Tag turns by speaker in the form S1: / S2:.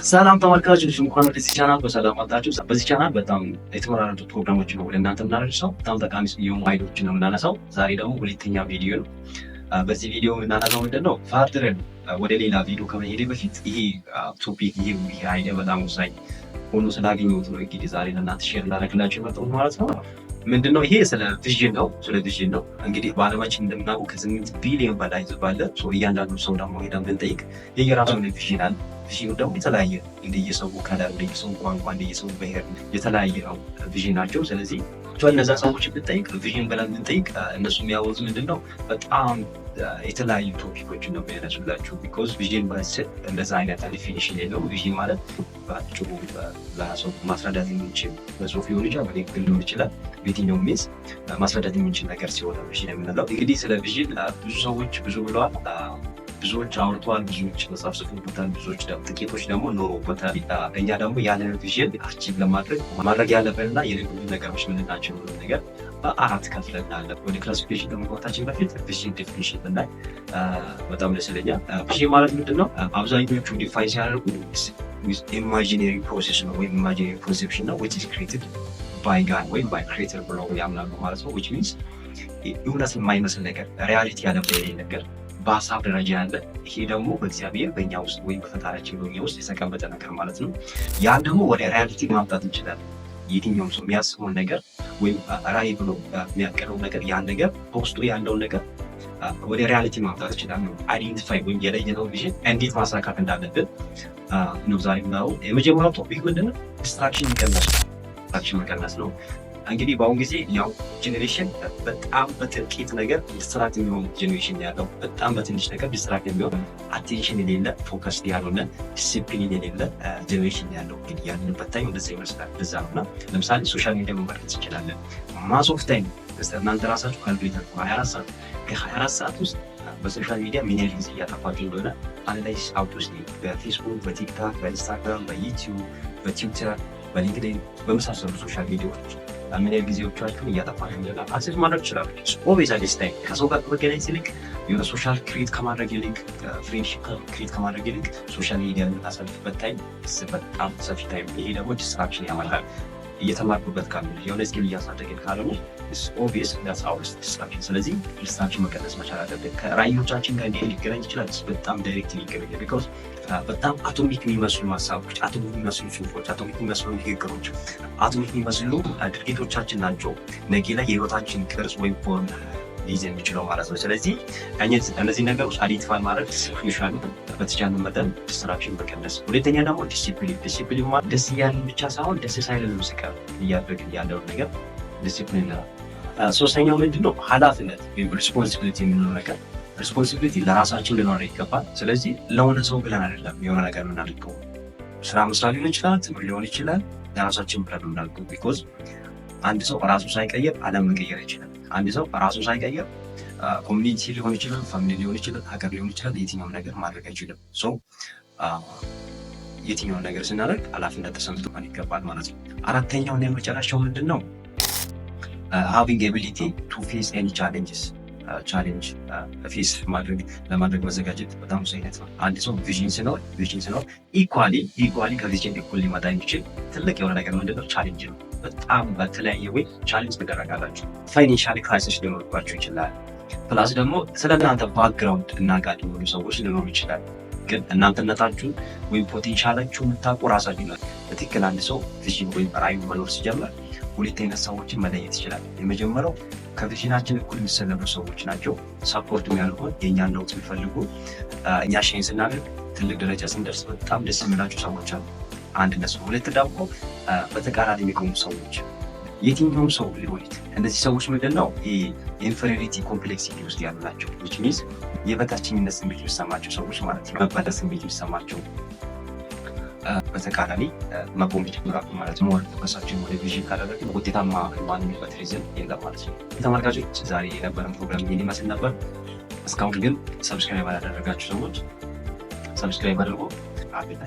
S1: ሰላም ተመልካቾች እንኳን ወደዚህ ቻናል በሰላም መጣችሁ። በዚህ ቻናል በጣም የተመራረጡ ፕሮግራሞች ነው ወደ እናንተ የምናደርሰው። በጣም ጠቃሚ የሆኑ አይዲያዎችን ነው የምናነሳው። ዛሬ ደግሞ ሁለተኛ ቪዲዮ ነው። በዚህ ቪዲዮ የምናነሳው ምንድነው ፋርደር ወደ ሌላ ቪዲዮ ከመሄዴ በፊት ይሄ ቶፒክ ይሄ አይዲያ በጣም ወሳኝ ሆኖ ስላገኘሁት ነው እንግዲህ ዛሬ ለእናንተ ሼር ላደርግላችሁ የመጣሁት ማለት ነው። ምንድነው ይሄ ስለ ቪዥን ነው። ስለ ቪዥን ነው እንግዲህ በዓለማችን እንደምናውቀው ከ8 ቢሊዮን በላይ ህዝብ አለ። እያንዳንዱ ሰው ደግሞ ሄደን ብንጠይቅ የየራሱ ቪዥን አለ። ቪዥኑ ደግሞ የተለያየ እንደየሰው ከለር፣ እንደየሰው ቋንቋ፣ እንደየሰው ብሔር የተለያየ ነው ቪዥናቸው። ስለዚህ እነዛ ሰዎች ብንጠይቅ ቪዥን ብለን ብንጠይቅ እነሱ የሚያወዙ ምንድነው በጣም የተለያዩ ቶፒኮችን ነው የሚያነሱላችሁ። ቢኮዝ ቪዥን እንደዛ አይነት ዲፊኒሽን የለውም። ቪዥን ማለት በአጭሩ ለሰው ማስረዳት የምንችል በጽሁፍ ሊሆን ይችላል፣ በንግግር ሊሆን ይችላል፣ በየትኛውም ሚንስ ማስረዳት የምንችል ነገር ሲሆን ቪዥን የምንለው። እንግዲህ ስለ ቪዥን ብዙ ሰዎች ብዙ ብለዋል፣ ብዙዎች አውርተዋል፣ ብዙዎች መጽሐፍ ጽፎበታል፣ ብዙዎች ጥቂቶች ደግሞ ኖሮበታል። እኛ ደግሞ ያንን ቪዥን አቺቭ ለማድረግ ማድረግ ያለብንና የሌሉ ነገሮች ምንድን ናቸው ብሎ ነገር በአራት ከፍለን አለ። ወደ ክላሲፊኬሽን ከመግባታችን በፊት ቪዥን ዴፊኒሽን ብናይ በጣም ደስ ይለኛል። ቪዥን ማለት ምንድን ነው? አብዛኞቹ ዲፋይን ሲያደርጉ ኢማጂነሪ ፕሮሴስ ነው ወይም ኢማጂነሪ ኮንሴፕሽን ነው which is created by God ወይም by creator ብለው ያምናሉ ማለት ነው። which means እውነት የማይመስል ነገር ሪያሊቲ ያለበት ነገር በሀሳብ ደረጃ ያለ ይሄ ደግሞ በእግዚአብሔር በእኛ ውስጥ ወይም በፈጣሪያችን በእኛ ውስጥ የተቀመጠ ነገር ማለት ነው። ያን ደግሞ ወደ ሪያሊቲ ማምጣት እንችላለን። የትኛውም ሰው የሚያስበውን ነገር ወይም ራዕይ ብሎ የሚያቀረው ነገር ያን ነገር በውስጡ ያለውን ነገር ወደ ሪያሊቲ ማምጣት ይችላል። አይዴንቲፋይ ወይም የለየነው ቪዥን እንዴት ማሳካት እንዳለብን ነው ዛሬ የምናየው። የመጀመሪያው ቶፒክ ምንድነው? ዲስትራክሽን መቀነስ ነው። እንግዲህ በአሁን ጊዜ ያው ጄኔሬሽን በጣም በጥቂት ነገር ዲስትራክት የሚሆን ጄኔሬሽን ያለው፣ በጣም በትንሽ ነገር ዲስትራክት የሚሆን አቴንሽን የሌለ ፎከስ ያልሆነ ዲሲፕሊን የሌለ ጄኔሬሽን ያለው። እንግዲህ ያለንበት ታይም እንደዛ ይመስላል። በዛ ነውና ለምሳሌ ሶሻል ሚዲያ መመልከት እንችላለን። ማስ ኦፍ ታይም እናንተ ራሳችሁ ካልኩሌተር 24 ሰዓት ከ24 ሰዓት ውስጥ በሶሻል ሚዲያ ምን ያህል ጊዜ እያጠፋችሁ እንደሆነ አናላይዝ አውት ውስጥ በፌስቡክ፣ በቲክቶክ፣ በኢንስታግራም፣ በዩቲዩብ፣ በትዊተር፣ በሊንክድኢን በመሳሰሉ ሶሻል ሚዲያዎች ምን ያህል ጊዜዎቻችሁን እያጠፋችሁ እንደሆነ አክሰስ ማድረግ ትችላላችሁ። ኦልዌይዝ አዲስ ታይም ከሰው ጋር መገናኘት ይልቅ የሆነ ሶሻል ክሬት ከማድረግ ይልቅ ፍሬንድሺፕ ክሬት ከማድረግ ይልቅ ሶሻል ሚዲያ የምናሳልፍበት ታይም በጣም ሰፊ ታይም። ይሄ ደግሞ ዲስትራክሽን ያመጣል። እየተማርኩበት ካለ የሆነ ስኪል እያሳደግን ካልሆነ ኦብቪየስ ዳትስ አወር ዲስትራክሽን። ስለዚህ ዲስትራክሽን መቀነስ መቻል አለብን። ከራዕዮቻችን ጋር እንዴት ሊገናኝ ይችላል? በጣም ዳይሬክት ሊገናኝ ቢኮዝ በጣም አቶሚክ የሚመስሉ ሀሳቦች፣ አቶሚክ የሚመስሉ ጽሁፎች፣ አቶሚክ የሚመስሉ ንግግሮች፣ አቶሚክ የሚመስሉ ድርጊቶቻችን ናቸው ነገ ላይ የህይወታችን ቅርጽ ወይም ፎርም ሊይዝ የሚችለው ማለት ነው። ስለዚህ እነዚህ ነገሮች አይዴንቲፋይ ማድረግ ዩሻል በተቻለ መጠን ዲስትራክሽን መቀነስ። ሁለተኛ ደግሞ ዲሲፕሊን ማለት ደስ እያለን ብቻ ሳይሆን ደስ ሳይለን ስቀር እያደረግን ያለውን ነገር ዲሲፕሊን ነው። ሶስተኛው ምንድነው? ኃላፊነት ወይም ሪስፖንሲቢሊቲ የምንለው ነገር። ሪስፖንሲቢሊቲ ለራሳችን ሊኖር ይገባል። ስለዚህ ለሆነ ሰው ብለን አይደለም የሆነ ነገር የምናደርገው። ስራ መስራት ሊሆን ይችላል፣ ትምህርት ሊሆን ይችላል። ለራሳችን ብለን የምናደርገው ቢኮዝ አንድ ሰው ራሱ ሳይቀየር ዓለም መቀየር ይችላል። አንድ ሰው ራሱ ሳይቀየር ኮሚኒቲ ሊሆን ይችላል፣ ፋሚሊ ሊሆን ይችላል፣ ሀገር ሊሆን ይችላል፣ የትኛውን ነገር ማድረግ አይችልም። የትኛውን ነገር ስናደርግ ኃላፊነት ተሰምቶን ይገባል ማለት ነው። አራተኛውና የመጨረሻው ምንድን ነው? ሃቪንግ ኤቢሊቲ ቱ ፌስ ኤኒ ቻሌንጅስ። ቻሌንጅ ፌስ ለማድረግ መዘጋጀት በጣም ወሳኝ ነው። አንድ ሰው ቪዥን ሲኖር ኢኳሊ ከቪዥን እኩል ሊመጣ የሚችል ትልቅ የሆነ ነገር ምንድነው? ቻሌንጅ ነው። በጣም በተለያየ ወይ ቻሌንጅ ትደረጋላችሁ። ፋይናንሻል ክራይሲስ ሊኖርባችሁ ይችላል። ፕላስ ደግሞ ስለ እናንተ ባክግራውንድ እናጋድ የሆኑ ሰዎች ሊኖሩ ይችላል። ግን እናንተነታችሁን ወይም ፖቴንሻላችሁ የምታውቁ ራሳችሁ ነው። በትክክል አንድ ሰው ቪዥን ወይም ራዕዩ መኖር ሲጀምር ሁለት አይነት ሰዎችን መለየት ይችላል። የመጀመሪያው ከቪዥናችን እኩል የሚሰለፉ ሰዎች ናቸው። ሳፖርት የሚያልሆን የእኛን ለውጥ የሚፈልጉ እኛ ሼን ስናደርግ ትልቅ ደረጃ ስንደርስ በጣም ደስ የሚላቸው ሰዎች አሉ። አንድ ነሱ። ሁለት ደግሞ በተቃራኒ የሚቆሙ ሰዎች፣ የትኛውም ሰው ሊሆን እነዚህ ሰዎች ምንድን ነው? ኢንፌሪዮሪቲ ኮምፕሌክሲቲ ውስጥ ያሉ ናቸው። which means የበታችኝነት ስሜት የሚሰማቸው ሰዎች ማለት ነው። መበደል ስሜት የሚሰማቸው በተቃራኒ መቆም ይጀምራሉ ማለት ነው። ፎከሳችን ወደ ቪዥን ካደረግን ውጤታማ ማንነት ሪዝን የለም ማለት ነው። ተመልካቾች ዛሬ የነበረን ፕሮግራም ይህን ይመስል ነበር። እስካሁን ግን ሰብስክራይብ ያላደረጋችሁ ሰዎች ሰብስክራይብ አድርጎ አቤት